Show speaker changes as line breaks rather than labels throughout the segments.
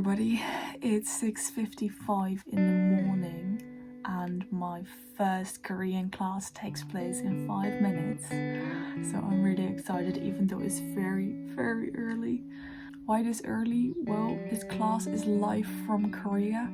everybody, it's 6:55 in the morning and my first Korean class takes place in 5 minutes, so I'm really excited even though it's very early. Why this early? Well, this class is live from Korea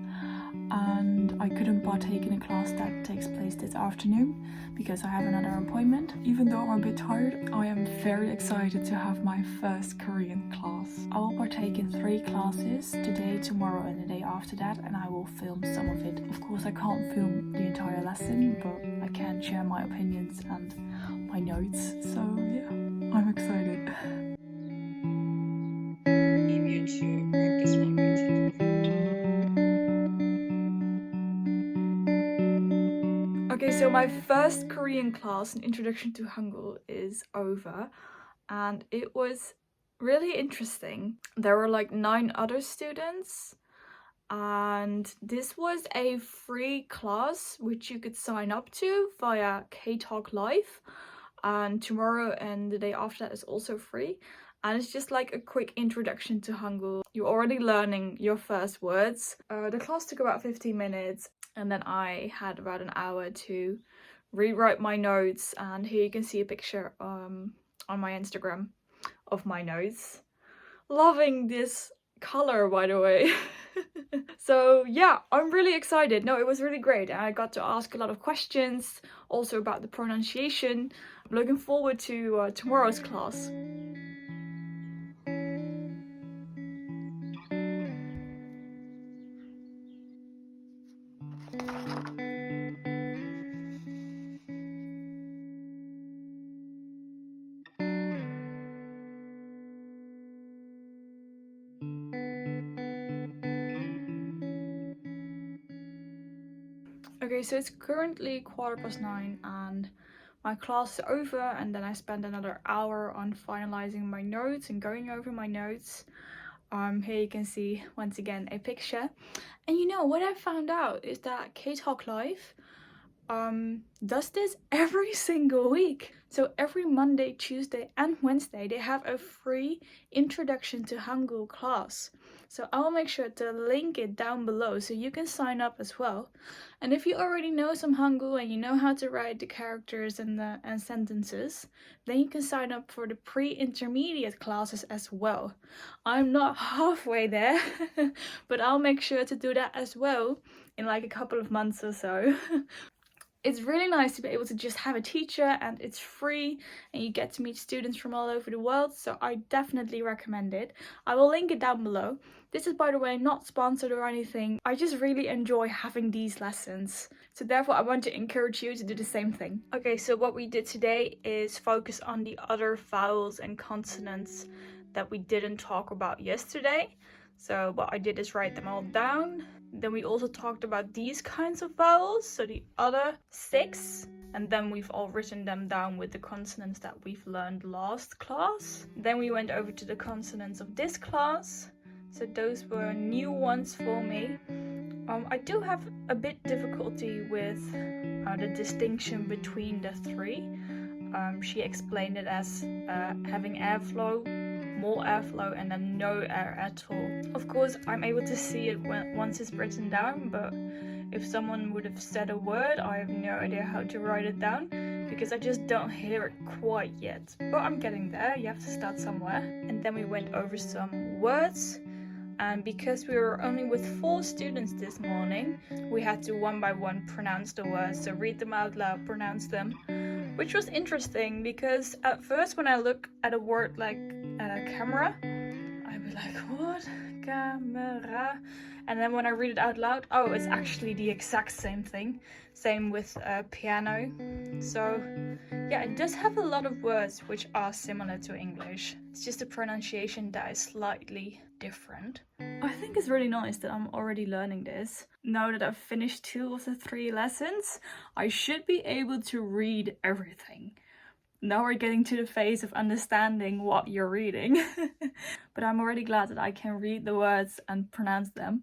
and I couldn't partake in a class that takes place this afternoon because I have another appointment. Even though I'm a bit tired, I am very excited to have my first Korean class. I will partake in 3 classes, today, tomorrow and the day after that, and I will film some of it. Of course I can't film the entire lesson, but I can share my opinions and my notes, so yeah, I'm excited.
You to practice language.
Okay, so my first Korean class, an introduction to Hangul, is over and it was really interesting. There were like 9 other students and this was a free class which you could sign up to via K-Talk Live, and tomorrow and the day after that is also free. And it's just like a quick introduction to Hangul. You're already learning your first words. The class took about 15 minutes and then I had about an hour to rewrite my notes, and here you can see a picture on my Instagram of my notes. Loving this color, by the way. So yeah, I'm really excited. No, it was really great and I got to ask a lot of questions also about the pronunciation. I'm looking forward to tomorrow's class. Okay, so it's currently 9:15 and my class is over, and then I spent another hour on finalizing my notes and going over my notes. Here you can see once again a picture. And you know what I found out is that K-Talk Live does this every single week. So every Monday, Tuesday and Wednesday they have a free introduction to Hangul class. So I'll make sure to link it down below so you can sign up as well. And if you already know some Hangul and you know how to write the characters and sentences, then you can sign up for the pre-intermediate classes as well. I'm not halfway there, but I'll make sure to do that as well in like a couple of months or so. It's really nice to be able to just have a teacher, and it's free and you get to meet students from all over the world, so I definitely recommend it. I will link it down below. This is, by the way, not sponsored or anything. I just really enjoy having these lessons, so therefore I want to encourage you to do the same thing. Okay, so what we did today is focus on the other vowels and consonants that we didn't talk about yesterday. So what I did is write them all down. Then we also talked about these kinds of vowels, so the other 6, and then we've all written them down with the consonants that we've learned last class. Then we went over to the consonants of this class, so those were new ones for me. I do have a bit difficulty with the distinction between the 3. She explained it as having airflow, more airflow, and then no air at all. Of course, I'm able to see it once it's written down, but if someone would have said a word, I have no idea how to write it down because I just don't hear it quite yet. But I'm getting there, you have to start somewhere. And then we went over some words. And because we were only with 4 students this morning, we had to one by one pronounce the words. So read them out loud, pronounce them. Which was interesting because at first when I look at a word like at a camera, I'd be like, what? Camera. And then when I read it out loud, oh, it's actually the exact same thing. Same with piano. So yeah, it does have a lot of words which are similar to English. It's just the pronunciation that is slightly different. I think it's really nice that I'm already learning this. Now that I've finished 2 of the 3 lessons, I should be able to read everything. Now we're getting to the phase of understanding what you're reading. But I'm already glad that I can read the words and pronounce them.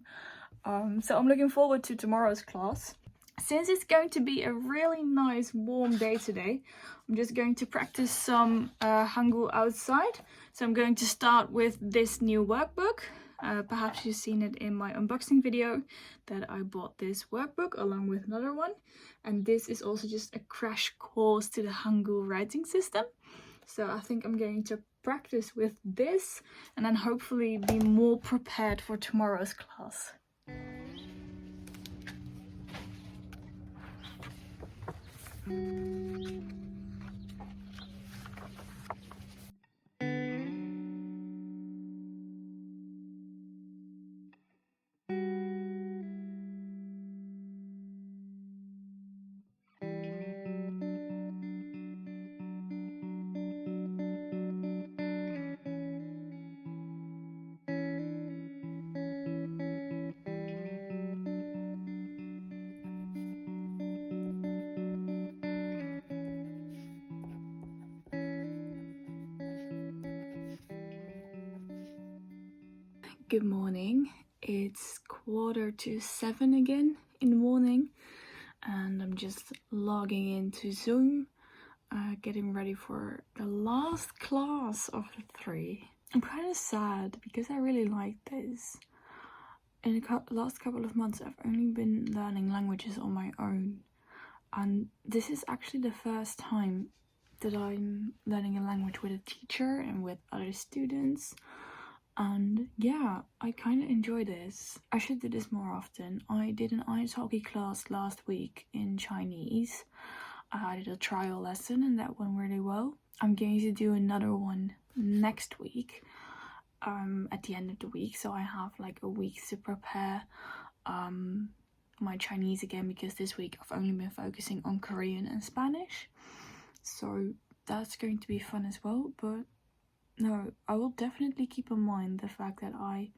So I'm looking forward to tomorrow's class. Since it's going to be a really nice warm day today, I'm just going to practice some Hangul outside. So I'm going to start with this new workbook. Perhaps you've seen it in my unboxing video that I bought this workbook along with another one. And this is also just a crash course to the Hangul writing system. So I think I'm going to practice with this and then hopefully be more prepared for tomorrow's class. Good morning. It's 6:45 again in the morning and I'm just logging into Zoom, getting ready for the last class of the 3. I'm kind of sad because I really like this. In the last couple of months I've only been learning languages on my own, and this is actually the first time that I'm learning a language with a teacher and with other students. And yeah, I kind of enjoy this. I should do this more often. I did an italki class last week in Chinese. I did a trial lesson and that went really well. I'm going to do another one next week, at the end of the week. So I have like a week to prepare my Chinese again, because this week I've only been focusing on Korean and Spanish. So that's going to be fun as well, but no, I will definitely keep in mind the fact that I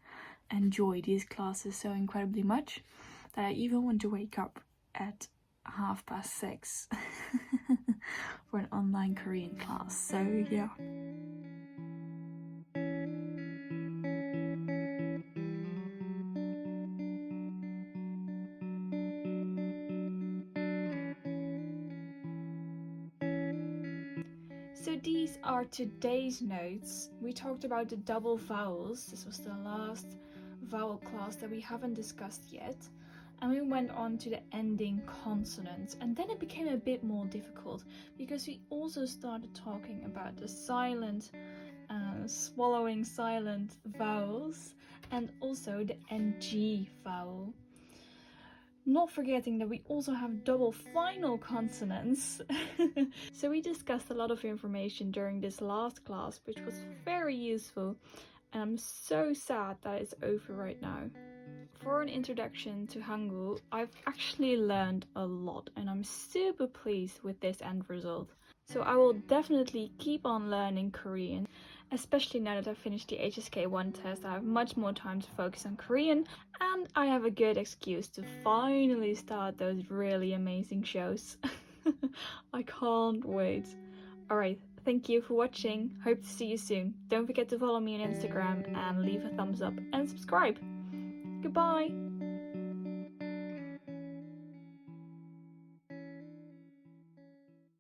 enjoy these classes so incredibly much that I even want to wake up at 6:30 for an online Korean class. So yeah. So these are today's notes. We talked about the double vowels. This was the last vowel class that we haven't discussed yet. And we went on to the ending consonants. And then it became a bit more difficult because we also started talking about the silent, swallowing silent vowels, and also the NG vowel. Not forgetting that we also have double final consonants. So we discussed a lot of information during this last class, which was very useful, and I'm so sad that it's over right now. For an introduction to Hangul, I've actually learned a lot and I'm super pleased with this end result. So I will definitely keep on learning Korean, especially now that I've finished the HSK1 test. I have much more time to focus on Korean, and I have a good excuse to finally start those really amazing shows. I can't wait. Alright, thank you for watching. Hope to see you soon. Don't forget to follow me on Instagram and leave a thumbs up and subscribe. Goodbye!